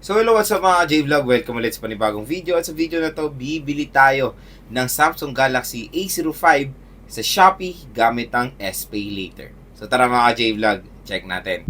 So hello, what's up mga J-Vlog? Welcome ulit sa panibagong video. At sa video na to, bibili tayo ng Samsung Galaxy A05 sa Shopee gamit ang SPay Later. So tara mga J-Vlog, check natin.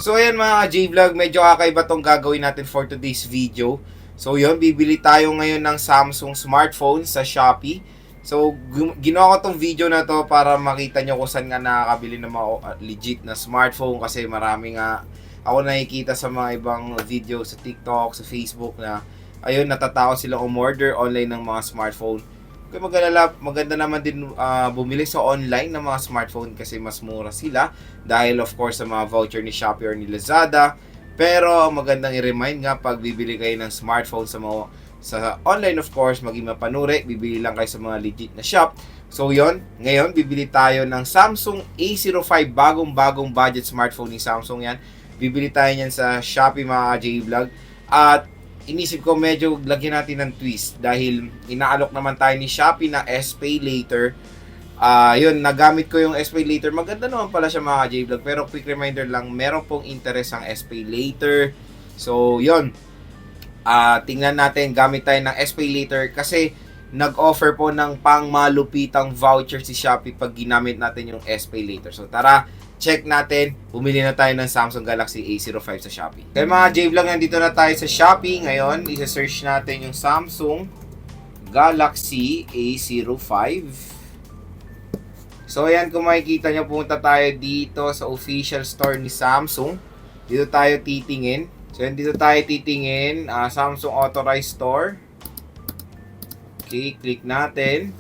So ayan mga J-Vlog, medyo kakaiba tong gagawin natin for today's video. So yun, bibili tayo ngayon ng Samsung smartphone sa Shopee. So ginawa ko tong video na to para makita nyo kung saan nga nakakabili ng mga legit na smartphone. Kasi marami nga ako nakikita sa mga ibang video sa TikTok, sa Facebook na ayun, natatakot silang umorder online ng mga smartphone. Kaya maganda naman din bumili sa online ng mga smartphone kasi mas mura sila dahil of course sa mga voucher ni Shopee or ni Lazada. Pero magandang i-remind nga pag bibili kayo ng smartphone sa online, of course maging mapanuri, bibili lang kayo sa mga legit na shop. So yon, ngayon bibili tayo ng Samsung A05, bagong budget smartphone ni Samsung yan. Bibili tayo niyan sa Shopee mga J-Vlog. At inisip ko medyo lagyan natin ng twist dahil inaalok naman tayo ni Shopee na SPay Later. Yun, nagamit ko yung SPay Later. Maganda naman pala siya mga J-Vlog. Pero quick reminder lang, meron pong interest ang SPay Later. So, yun. Tingnan natin, gamit tayo ng SPay Later kasi nag-offer po ng pangmalupitang voucher si Shopee pag ginamit natin yung SPay Later. So, tara, check natin. Bumili na tayo ng Samsung Galaxy A05 sa Shopee. Kaya mga J-Vlog, nandito na tayo sa Shopee. Ngayon, isa-search natin yung Samsung Galaxy A05. So, ayan, kung makikita nyo, pumunta tayo dito sa official store ni Samsung. Dito tayo titingin. So, yan, dito tayo titingin. Samsung Authorized Store. Okay, click natin.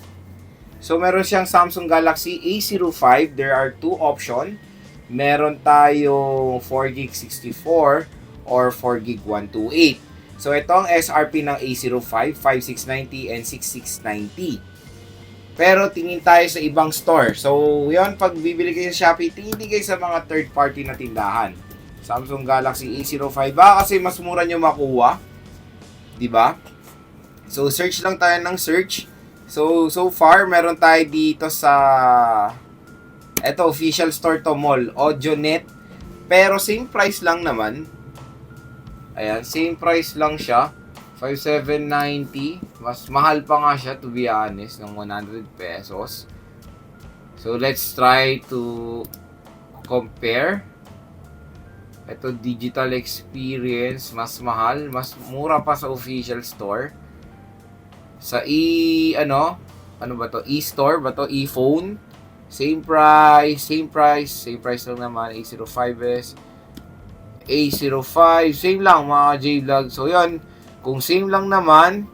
So, meron siyang Samsung Galaxy A05. There are two options. Meron tayong 4GB 64 or 4GB 128. So, ito ang SRP ng A05, 5690 and 6690. Pero tingin tayo sa ibang store. So, yun, pag bibili kayo sa Shopee, tingin kayo sa mga third party na tindahan. Samsung Galaxy A05 ba? Kasi mas mura nyo makuha. Diba? So, search lang tayo ng search. So far, meron tayo dito sa eto, official store to mall, AudioNet. Pero same price lang naman. Ayan, same price lang siya. 5,790. Mas mahal pa nga siya to be honest ng 100 pesos. So let's try to compare. Ito digital experience, mas mahal, mas mura pa sa official store. Sa ano ba to? E-store ba to? E-phone. Same price lang naman. A05s. A05, same lang mga J-Vlog. So yun, kung same lang naman,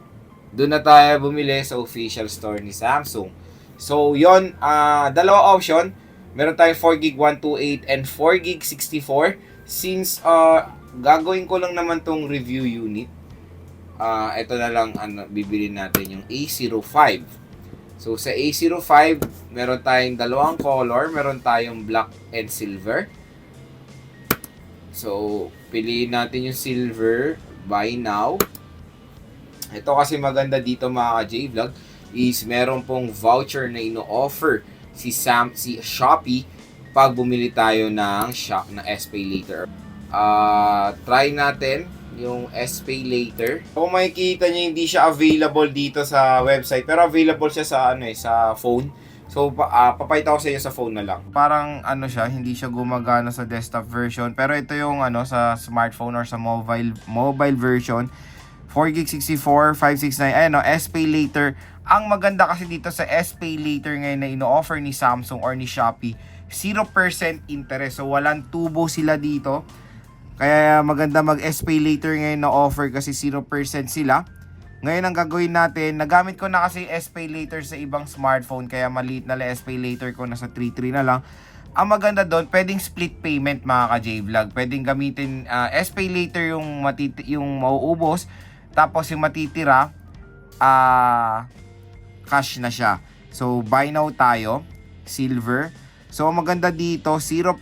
doon na tayo bumili sa official store ni Samsung. So, yon, dalawa option. Meron tayong 4GB 128 and 4GB 64. Since gagawin ko lang naman tong review unit, ito na lang bibili natin yung A05. So, sa A05, meron tayong dalawang color. Meron tayong black and silver. So, piliin natin yung silver. Buy now. Ito kasi maganda dito mga J-Vlog is meron pong voucher na ino-offer si Shopee pag bumili tayo ng SPay Later. Try natin yung SPay Later. Kung makikita niyo, hindi siya available dito sa website pero available siya sa sa phone. So papakita ko sa inyo sa phone na lang. Parang siya, hindi siya gumagana sa desktop version pero ito yung sa smartphone or sa mobile version. 4GB 64, 569, SPay Later. Ang maganda kasi dito sa SPay Later ngayon na ino-offer ni Samsung or ni Shopee, 0% interest. So, walang tubo sila dito. Kaya maganda mag-SPay Later ngayon na offer kasi 0% sila. Ngayon ang gagawin natin, nagamit ko na kasi SPay Later sa ibang smartphone, kaya maliit na lang SPay Later ko, nasa 3.3 na lang. Ang maganda doon, pwedeng split payment mga ka-J-Vlog. Pwedeng gamitin SPay Later yung mauubos. Tapos yung matitira, cash na siya. So, buy now tayo. Silver. So, maganda dito, 0%.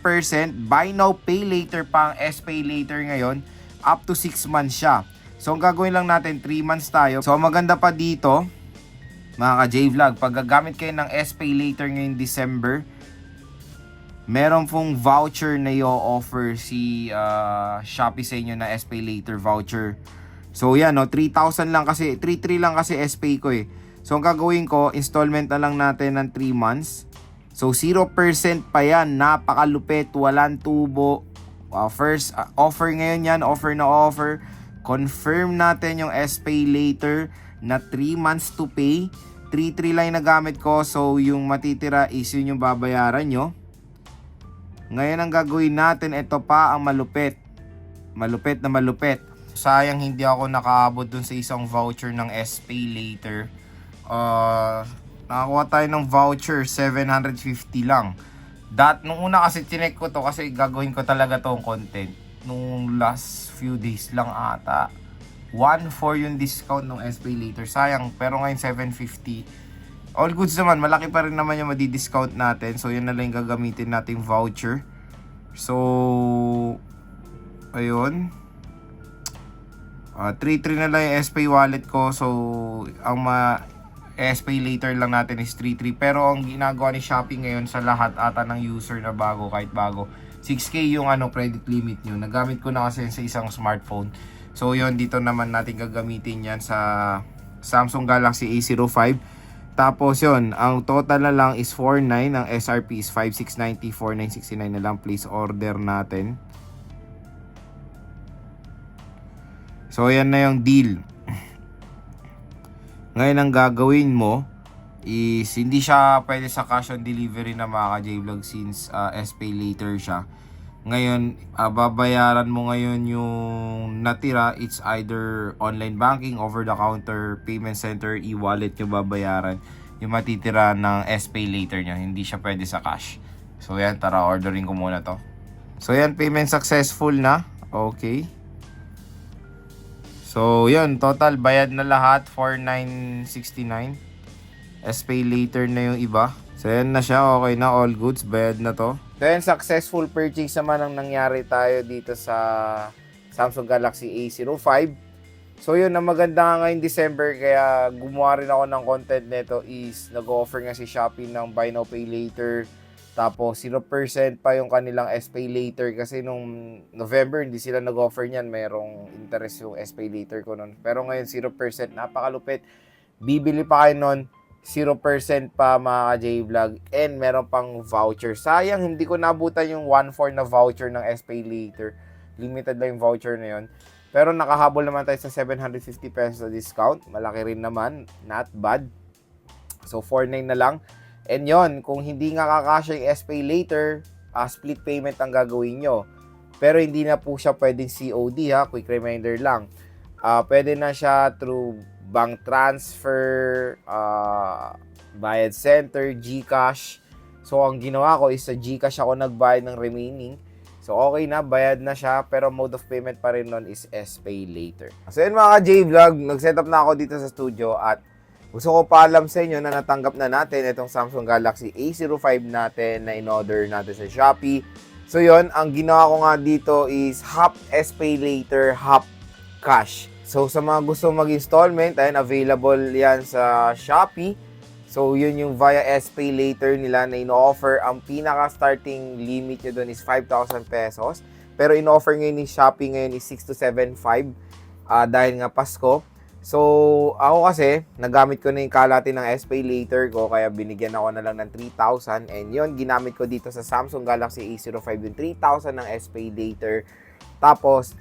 Buy now, pay later pa ang SPay Later ngayon. Up to 6 months siya. So, ang gagawin lang natin, 3 months tayo. So, ang maganda pa dito, mga ka-J-Vlog, pag gagamit kayo ng SPay later ngayong December, meron pong voucher na i-offer si Shopee sa inyo na SPay later voucher. So, yan, no, 3,000 lang kasi, 3,300 lang kasi SPay ko eh. So, ang gagawin ko, installment na lang natin ng 3 months. So, 0% pa yan. Napakalupit, walang tubo. First, offer ngayon yan, offer na offer. Confirm natin yung SPay later na 3 months to pay. 3,300 lang yung nagamit ko. So, yung matitira is yun yung babayaran nyo. Ngayon ang gagawin natin, ito pa ang malupit. Malupit na malupit. Sayang hindi ako nakaabot dun sa isang voucher ng SPay later. Nakakuha tayo ng voucher, 750 lang. Nung una kasi chinek ko to kasi gagawin ko talaga tong content. Nung last few days lang ata. 1 for yung discount ng SPay later. Sayang, pero ngayon 750. All goods naman, malaki pa rin naman yung madi-discount natin. So, yun na lang yung gagamitin nating voucher. So, ayun. 3,300 na lang yung SPay wallet ko. So, ang SPay later lang natin is 3,300. Pero ang ginagawa ni Shopee ngayon sa lahat ata ng user na bago, kahit bago, 6K yung credit limit nyo. Nagamit ko na kasi sa isang smartphone. So, yun, dito naman natin gagamitin yan sa Samsung Galaxy A05. Tapos yun, ang total na lang is 4,900. Ang SRP is 5,690, 4,969 na lang. Please order natin. So, yan na yung deal. Ngayon, ang gagawin mo is hindi siya pwede sa cash on delivery na mga ka-J-Vlog since SPay later siya. Ngayon, babayaran mo ngayon yung natira. It's either online banking, over-the-counter, payment center, e-wallet yung babayaran. Yung matitira ng SPay later niya. Hindi siya pwede sa cash. So, yan. Tara, ordering ko muna to. So, yan. Payment successful na. Okay. So, yan. Total, bayad na lahat. 4,969. SPay later na yung iba. So, yan na siya. Okay na. All goods. Bayad na to. Then, successful purchase naman ang nangyari tayo dito sa Samsung Galaxy A05. So, yun, ang maganda nga ngayong December, kaya gumawa rin ako ng content nito is nag-offer nga si Shopee ng Buy Now Pay Later. Tapos, 0% pa yung kanilang SPay Later kasi nung November, hindi sila nag-offer niyan. Merong interest yung SPay Later ko nun. Pero ngayon, 0%. Napakalupit. Bibili pa kayo nun. 0% pa mga ka-J-Vlog, and meron pang voucher. Sayang hindi ko nabutan yung 1/4 na voucher ng SPay later. Limited lang yung voucher na yun. Pero nakahabol naman tayo sa 750 pesos na discount. Malaki rin naman, not bad. So 4,900 na lang. And yon, kung hindi nga kakasya yung SPay later, split payment ang gagawin nyo. Pero hindi na po siya pwedeng COD ha, quick reminder lang. Pwede na siya through bank transfer, bayad center, GCash. So, ang ginawa ko is sa GCash ako nagbayad ng remaining. So, okay na, bayad na siya. Pero mode of payment pa rin nun is SPay later. So, yun mga ka-J-Vlog, nag-setup na ako dito sa studio at gusto ko paalam sa inyo na natanggap na natin itong Samsung Galaxy A05 natin na in-order natin sa Shopee. So, yun, ang ginawa ko nga dito is half SPay later, half cash. So, sa mga gusto mag-installment, ayun, available yan sa Shopee. So, yun yung via SPay later nila na in-offer. Ang pinaka-starting limit nyo doon is 5,000 pesos. Pero in-offer ngayon ni Shopee ngayon is 6 to 7,500 dahil nga Pasko. So, ako kasi, nagamit ko na yung kalati ng SPay later ko, kaya binigyan ako na lang ng 3,000. And yun, ginamit ko dito sa Samsung Galaxy A05 yung 3,000 ng SPay later. Tapos,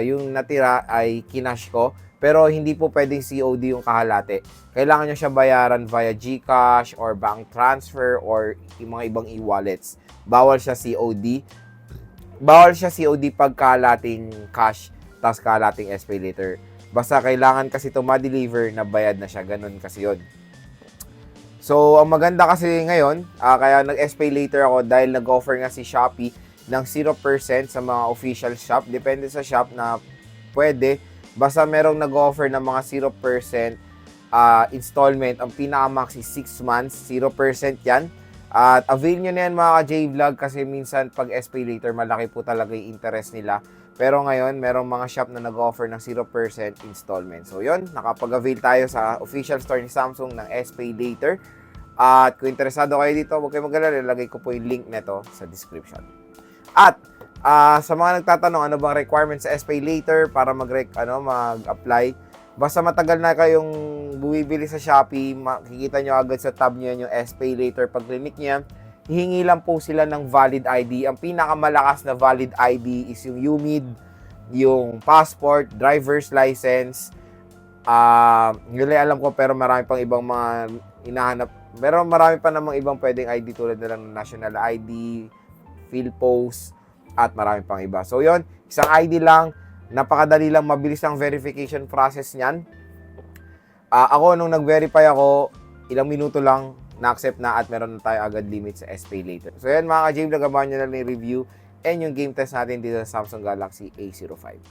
yung natira ay kinash ko. Pero hindi po pwedeng COD yung kahalati. Kailangan nyo siya bayaran via GCash or bank transfer or yung mga ibang e-wallets. Bawal siya COD. Bawal siya COD pag kalating cash, tapos kalating SPay later. Basta kailangan kasi ito ma-deliver na bayad na siya. Ganun kasi yun. So, ang maganda kasi ngayon, kaya nag-SPay later ako dahil nag-offer nga si Shopee ng 0% sa mga official shop. Depende sa shop na pwede. Basta merong nag-offer ng mga 0% installment. Ang pinaka-max is 6 months. 0% yan. At avail nyo na yan mga ka-J-Vlog kasi minsan pag SPay later, malaki po talaga yung interest nila. Pero ngayon, merong mga shop na nag-offer ng 0% installment. So yun, nakapag-avail tayo sa official store ni Samsung ng SPay Later. At kung interesado kayo dito, huwag kayong mag-alala, ilagay ko po yung link nito sa description. At sa mga nagtatanong ano bang requirements sa SPay Later para mag-apply, basta matagal na kayong bumibili sa Shopee, makikita nyo agad sa tab nyo yung SPay Later. Pag clinic niya, hihingi lang po sila ng valid ID. Ang pinakamalakas na valid ID is yung UMID, yung passport, driver's license. Yun lang alam ko, pero marami pang ibang mga hinahanap. Pero marami pa namang ibang pwedeng ID tulad na lang national ID, PhilPost, at marami pang iba. So yun, isang ID lang, napakadali lang, mabilis ang verification process niyan. Ako, nung nag-verify ako, ilang minuto lang, na-accept na at meron na tayo agad limit sa SPay Later. So yan mga ka-Jame, nagabahan nyo na lang yung review and yung game test natin dito sa Samsung Galaxy A05.